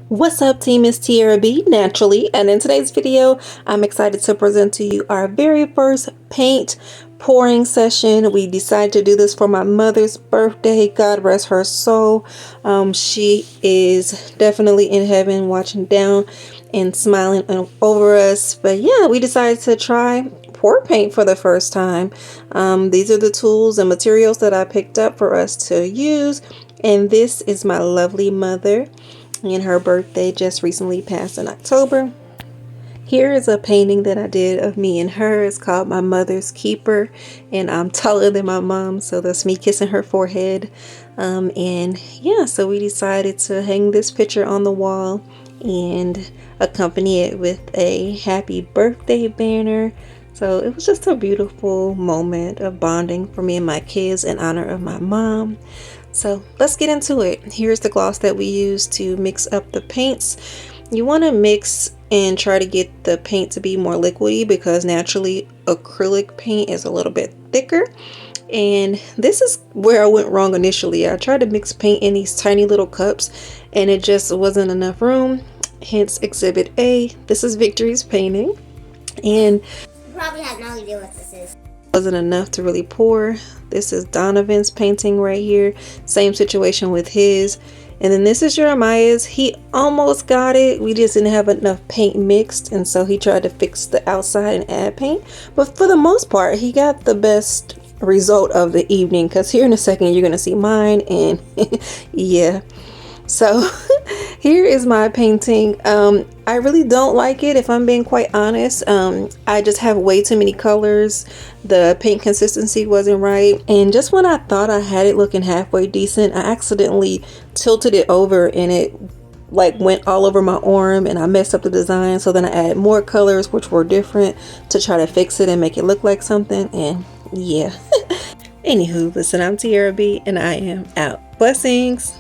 What's up, team? It's Tiara B naturally, and in today's video I'm excited to present to you our very first paint pouring session. We decided to do this for my mother's birthday. God rest her soul. She is definitely in heaven watching down and smiling over us. But yeah, we decided to try pour paint for the first time. These are the tools and materials that I picked up for us to use, and this is my lovely mother, and her birthday just recently passed in October. Here is a painting that I did of me and her. It's called My Mother's Keeper, and I'm taller than my mom, so that's me kissing her forehead. And yeah, so we decided to hang this picture on the wall and accompany it with a happy birthday banner. So it was just a beautiful moment of bonding for me and my kids in honor of my mom. So let's get into it. Here's the gloss that we use to mix up the paints. You want to mix and try to get the paint to be more liquidy, because naturally acrylic paint is a little bit thicker. And this is where I went wrong initially. I tried to mix paint in these tiny little cups and it just wasn't enough room. Hence exhibit A. This is Victory's painting, and you probably have no idea what this is. Wasn't enough to really pour. This is Donovan's painting right here. Same situation with his. And then this is Jeremiah's. He almost got it. We just didn't have enough paint mixed, and so he tried to fix the outside and add paint. But for the most part, he got the best result of the evening, because here in a second you're gonna see mine. And yeah, so here is my painting. I really don't like it, if I'm being quite honest. I just have way too many colors. The paint consistency wasn't right, and just when I thought I had it looking halfway decent, I accidentally tilted it over and it like went all over my arm, and I messed up the design. So then I added more colors which were different to try to fix it and make it look like something. And yeah. Anywho, listen, I'm Tiara B and I am out. Blessings.